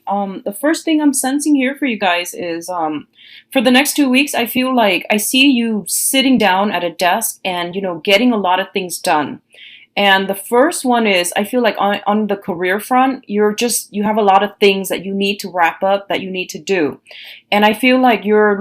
The first thing I'm sensing here for you guys is for the next 2 weeks, I feel like I see you sitting down at a desk and, getting a lot of things done. And the first one is I feel like on the career front, you have a lot of things that you need to wrap up, that you need to do. And I feel like you're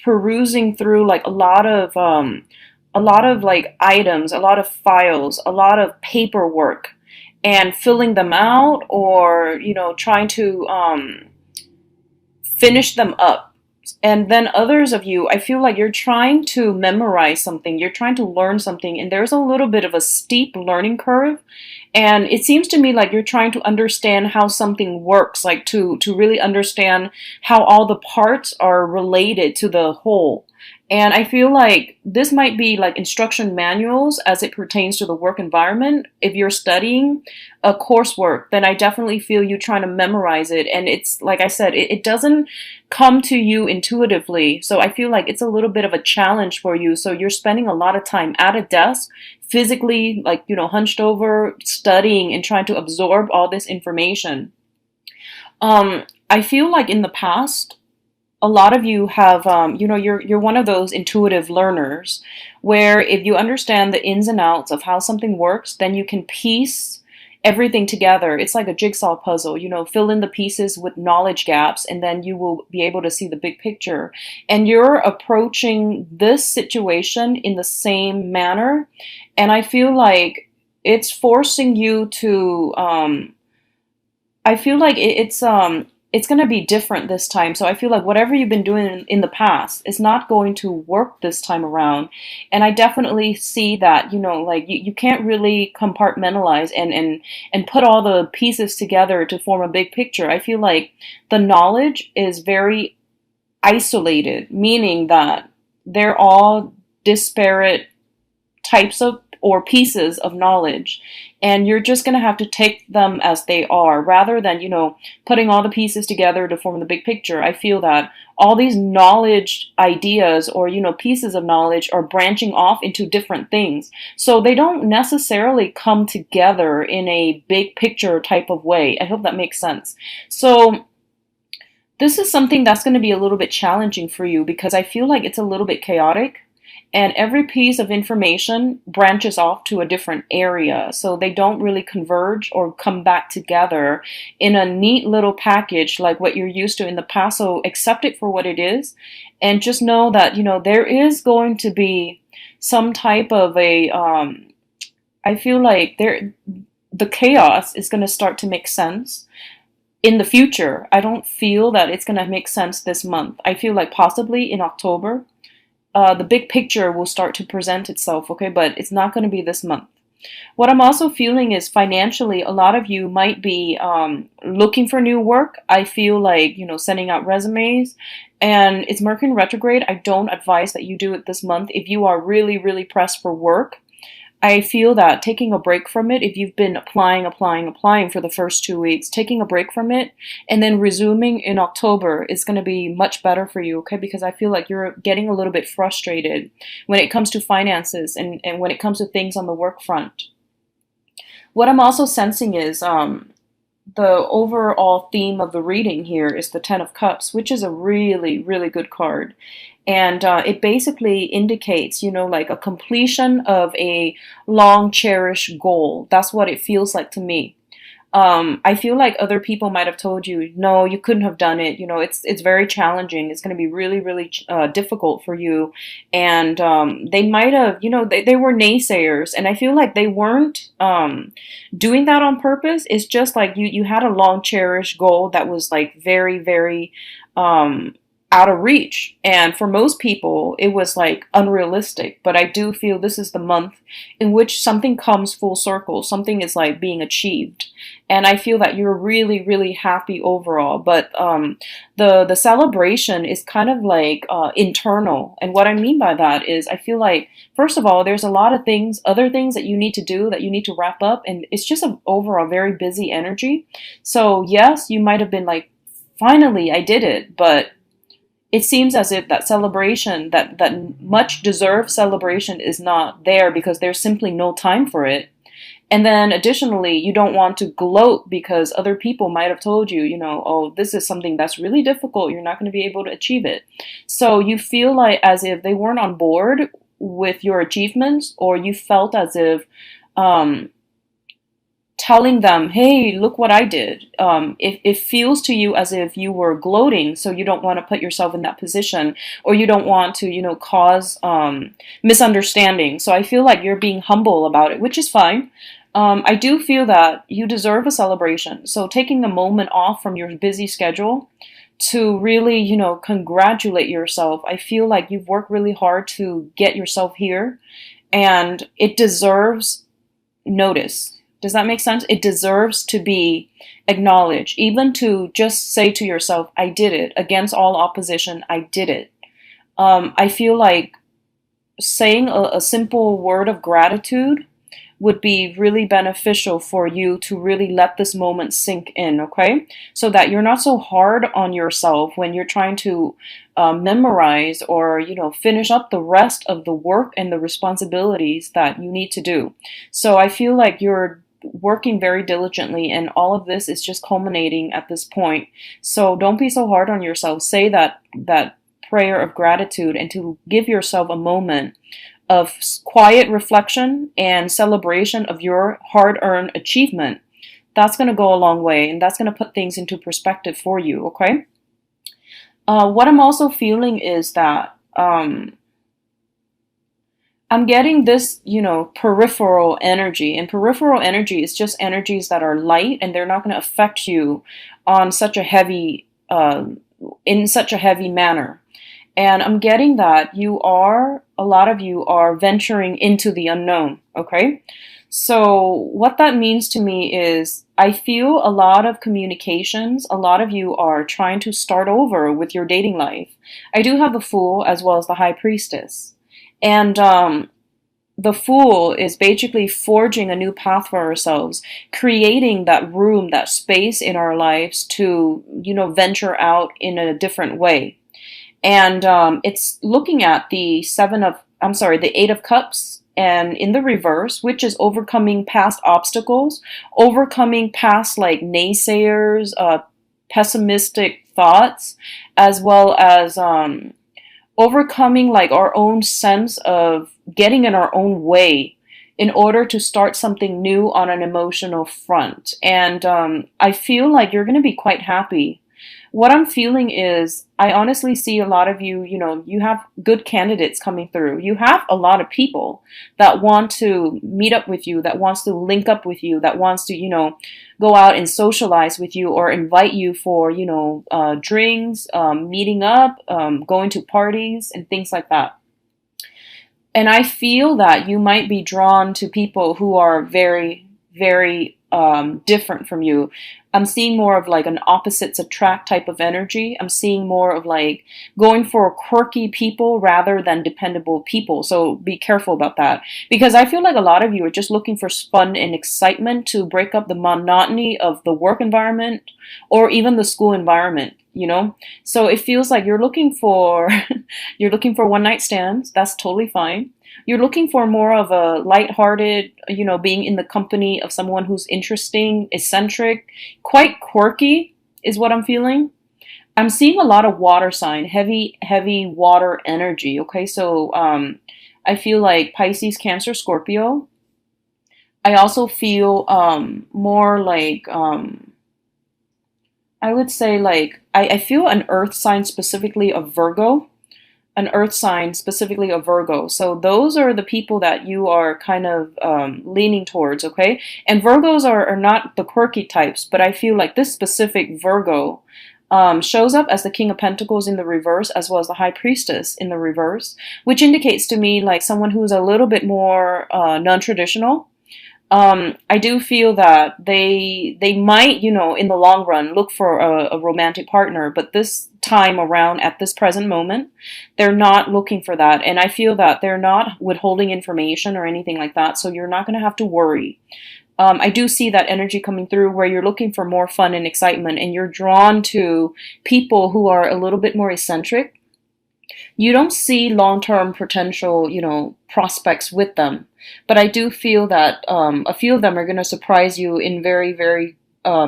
perusing through like a lot of like items, a lot of files, a lot of paperwork and filling them out, or trying to finish them up. And then others of you, I feel like you're trying to memorize something, you're trying to learn something, and there's a little bit of a steep learning curve. And it seems to me like you're trying to understand how something works, like to really understand how all the parts are related to the whole. And I feel like this might be like instruction manuals as it pertains to the work environment. If you're studying a coursework, then I definitely feel you trying to memorize it. And it's like I said, it doesn't come to you intuitively. So I feel like it's a little bit of a challenge for you. So you're spending a lot of time at a desk, physically, like, hunched over, studying and trying to absorb all this information. I feel like in the past, a lot of you have, you're one of those intuitive learners where if you understand the ins and outs of how something works, then you can piece everything together. It's like a jigsaw puzzle, fill in the pieces with knowledge gaps, and then you will be able to see the big picture. And you're approaching this situation in the same manner. And I feel like it's forcing you to, I feel like it's going to be different this time. So I feel like whatever you've been doing in the past is not going to work this time around. And I definitely see that, like you can't really compartmentalize and put all the pieces together to form a big picture. I feel like the knowledge is very isolated, meaning that they're all disparate types of or pieces of knowledge, and you're just going to have to take them as they are rather than putting all the pieces together to form the big picture. I feel that all these knowledge ideas or pieces of knowledge are branching off into different things, so they don't necessarily come together in a big picture type of way. I hope that makes sense. So this is something that's going to be a little bit challenging for you because I feel like it's a little bit chaotic, and every piece of information branches off to a different area. So they don't really converge or come back together in a neat little package like what you're used to in the past. So accept it for what it is. And just know that, there is going to be some type of I feel like the chaos is going to start to make sense in the future. I don't feel that it's going to make sense this month. I feel like possibly in October the big picture will start to present itself, okay? But it's not going to be this month. What I'm also feeling is financially, a lot of you might be looking for new work. I feel like, sending out resumes, and it's Mercury retrograde. I don't advise that you do it this month. If you are really, really pressed for work, I feel that taking a break from it, if you've been applying for the first 2 weeks, taking a break from it and then resuming in October is going to be much better for you, okay? Because I feel like you're getting a little bit frustrated when it comes to finances and when it comes to things on the work front. What I'm also sensing is the overall theme of the reading here is the Ten of Cups, which is a really, really good card. And it basically indicates, like a completion of a long cherished goal. That's what it feels like to me. I feel like other people might have told you, no, you couldn't have done it. It's very challenging. It's going to be really, really difficult for you. And they might have, they were naysayers. And I feel like they weren't doing that on purpose. It's just like you had a long cherished goal that was like very, very out of reach. And for most people, it was like unrealistic. But I do feel this is the month in which something comes full circle. Something is like being achieved. And I feel that you're really, really happy overall. But the celebration is kind of like internal. And what I mean by that is I feel like, first of all, there's a lot of things, other things that you need to do, that you need to wrap up. And it's just an overall very busy energy. So yes, you might have been like, finally, I did it. But it seems as if that celebration, that much deserved celebration, is not there because there's simply no time for it. And then additionally, you don't want to gloat because other people might have told you, oh, this is something that's really difficult. You're not going to be able to achieve it. So you feel like as if they weren't on board with your achievements, or you felt as if um, telling them, hey, look what I did. It feels to you as if you were gloating, so you don't want to put yourself in that position, or you don't want to, cause misunderstanding. So I feel like you're being humble about it, which is fine. I do feel that you deserve a celebration. So taking a moment off from your busy schedule to really, congratulate yourself. I feel like you've worked really hard to get yourself here, and it deserves notice. Does that make sense? It deserves to be acknowledged, even to just say to yourself, I did it. Against all opposition, I did it. I feel like saying a simple word of gratitude would be really beneficial for you to really let this moment sink in, okay? So that you're not so hard on yourself when you're trying to memorize or, finish up the rest of the work and the responsibilities that you need to do. So I feel like you're working very diligently, and all of this is just culminating at this point. So don't be so hard on yourself. Say that prayer of gratitude, and to give yourself a moment of quiet reflection and celebration of your hard-earned achievement. That's going to go a long way, and that's going to put things into perspective for you, okay? What I'm also feeling is that I'm getting this, peripheral energy. And peripheral energy is just energies that are light, and they're not going to affect you on such a heavy, in such a heavy manner. And I'm getting that a lot of you are venturing into the unknown, okay? So what that means to me is I feel a lot of communications, a lot of you are trying to start over with your dating life. I do have the Fool as well as the High Priestess. And the Fool is basically forging a new path for ourselves, creating that room, that space in our lives to, venture out in a different way. And it's looking at the Eight of Cups, and in the reverse, which is overcoming past obstacles, overcoming past like naysayers, pessimistic thoughts, as well as overcoming like our own sense of getting in our own way in order to start something new on an emotional front. And I feel like you're going to be quite happy. What I'm feeling is I honestly see a lot of you, you have good candidates coming through. You have a lot of people that want to meet up with you, that wants to link up with you, that wants to, go out and socialize with you or invite you for, drinks, meeting up, going to parties and things like that. And I feel that you might be drawn to people who are very, very different from you. I'm seeing more of like an opposites attract type of energy. I'm seeing more of like going for quirky people rather than dependable people. So be careful about that, because I feel like a lot of you are just looking for fun and excitement to break up the monotony of the work environment or even the school environment. So it feels like you're looking for you're looking for one night stands. That's totally fine. You're looking for more of a lighthearted, being in the company of someone who's interesting, eccentric, quite quirky is what I'm feeling. I'm seeing a lot of water sign, heavy, heavy water energy. Okay, so I feel like Pisces, Cancer, Scorpio. I also feel more like I would say like I feel an earth sign, specifically of Virgo. An earth sign, specifically a Virgo. So those are the people that you are kind of leaning towards, okay? And Virgos are not the quirky types, but I feel like this specific Virgo shows up as the King of Pentacles in the reverse, as well as the High Priestess in the reverse, which indicates to me like someone who's a little bit more non-traditional. I do feel that they might, in the long run, look for a romantic partner, but this time around, at this present moment, they're not looking for that. And I feel that they're not withholding information or anything like that, so you're not going to have to worry. I do see that energy coming through where you're looking for more fun and excitement, and you're drawn to people who are a little bit more eccentric. You don't see long-term potential, prospects with them. but I do feel that a few of them are going to surprise you in very, very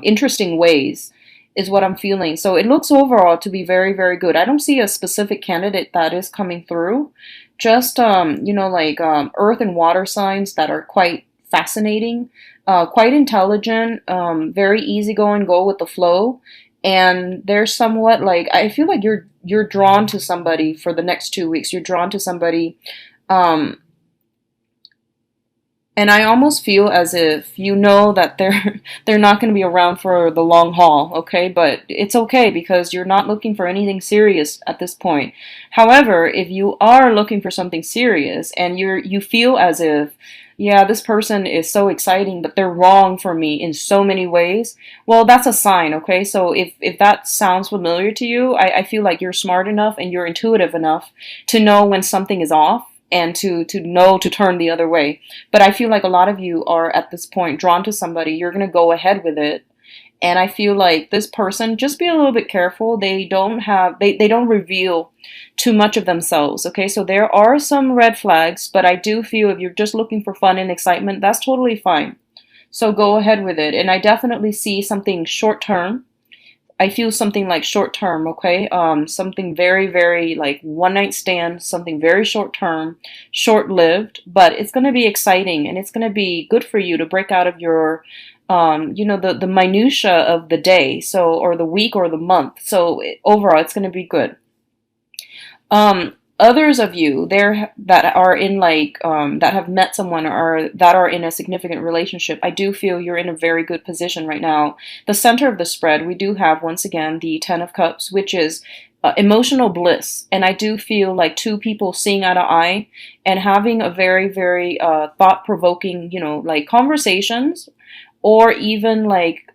interesting ways, is what I'm feeling. So it looks overall to be very, very good. I don't see a specific candidate that is coming through. Just, like earth and water signs that are quite fascinating, quite intelligent, very easygoing, go with the flow. And they're somewhat like, I feel like you're drawn to somebody for the next 2 weeks. You're drawn to somebody, um, and I almost feel as if you know that they're not going to be around for the long haul, okay? But it's okay because you're not looking for anything serious at this point. However, if you are looking for something serious and you feel as if, yeah, this person is so exciting, but they're wrong for me in so many ways, well, that's a sign, okay? So if that sounds familiar to you, I feel like you're smart enough and you're intuitive enough to know when something is off and to know to turn the other way. But I feel like a lot of you are at this point drawn to somebody. You're going to go ahead with it. And I feel like this person, just be a little bit careful. They don't reveal too much of themselves. Okay, so there are some red flags, but I do feel if you're just looking for fun and excitement, that's totally fine. So go ahead with it. And I definitely see something short term. I feel something like short term, okay? Something very, very like one night stand, something very short term, short lived, but it's going to be exciting and it's going to be good for you to break out of your, the minutia of the day, so, or the week or the month. So overall, it's going to be good. Others of you there that are in that have met someone or that are in a significant relationship, I do feel you're in a very good position right now. The center of the spread, we do have once again the Ten of Cups, which is emotional bliss, and I do feel like two people seeing eye to eye and having a very, very thought-provoking, like conversations, or even like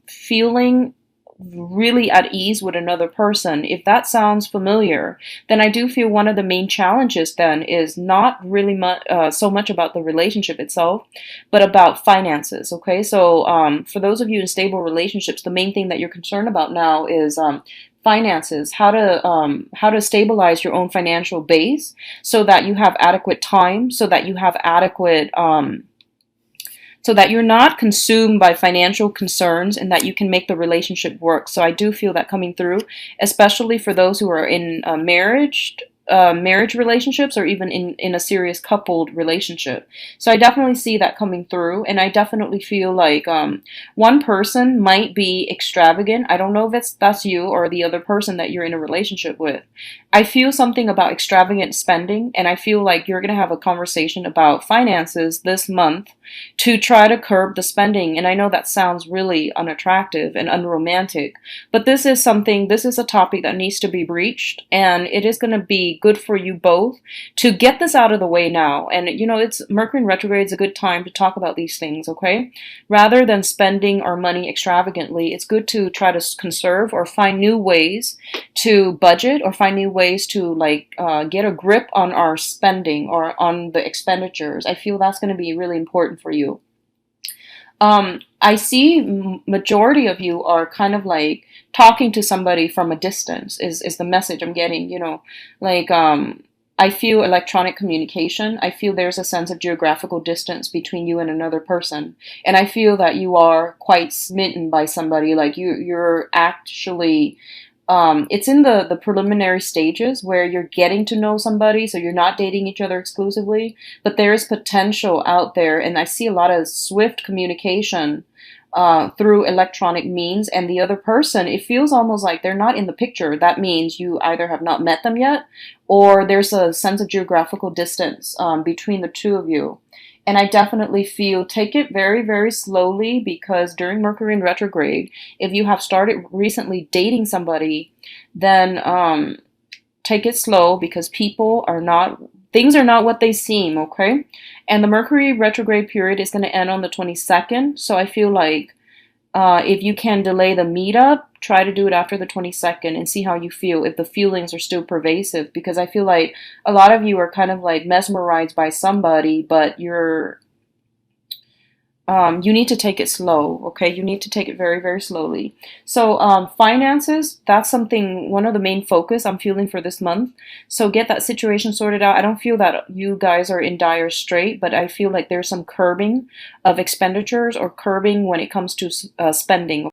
feeling really at ease with another person. If that sounds familiar, then I do feel one of the main challenges then is not really so much about the relationship itself, but about finances. Okay, so for those of you in stable relationships, the main thing that you're concerned about now is finances, how to stabilize your own financial base so that you have adequate time, so that you have adequate so that you're not consumed by financial concerns and that you can make the relationship work. So I do feel that coming through, especially for those who are in marriage relationships or even in a serious coupled relationship. So I definitely see that coming through, and I definitely feel like one person might be extravagant. I don't know if that's you or the other person that you're in a relationship with. I feel something about extravagant spending, and I feel like you're going to have a conversation about finances this month to try to curb the spending. And I know that sounds really unattractive and unromantic, but this is a topic that needs to be breached, and it is going to be good for you both to get this out of the way now. And it's Mercury in retrograde is a good time to talk about these things, okay? Rather than spending our money extravagantly, it's good to try to conserve or find new ways to budget or find new ways to get a grip on our spending or on the expenditures. I feel that's going to be really important for you. I see majority of you are kind of like talking to somebody from a distance is the message I'm getting, I feel electronic communication. I feel there's a sense of geographical distance between you and another person. And I feel that you are quite smitten by somebody, like you're actually it's in the preliminary stages where you're getting to know somebody, so you're not dating each other exclusively, but there is potential out there, and I see a lot of swift communication through electronic means, and the other person, it feels almost like they're not in the picture. That means you either have not met them yet, or there's a sense of geographical distance between the two of you. And I definitely feel take it very, very slowly, because during Mercury in retrograde, if you have started recently dating somebody, then take it slow, because things are not what they seem, okay? And the Mercury retrograde period is going to end on the 22nd. So I feel like if you can delay the meetup, try to do it after the 22nd and see how you feel, if the feelings are still pervasive, because I feel like a lot of you are kind of like mesmerized by somebody, but you're You need to take it slow, okay? You need to take it very, very slowly. So, finances, that's something, one of the main focus I'm feeling for this month. So get that situation sorted out. I don't feel that you guys are in dire strait, but I feel like there's some curbing of expenditures or curbing when it comes to spending.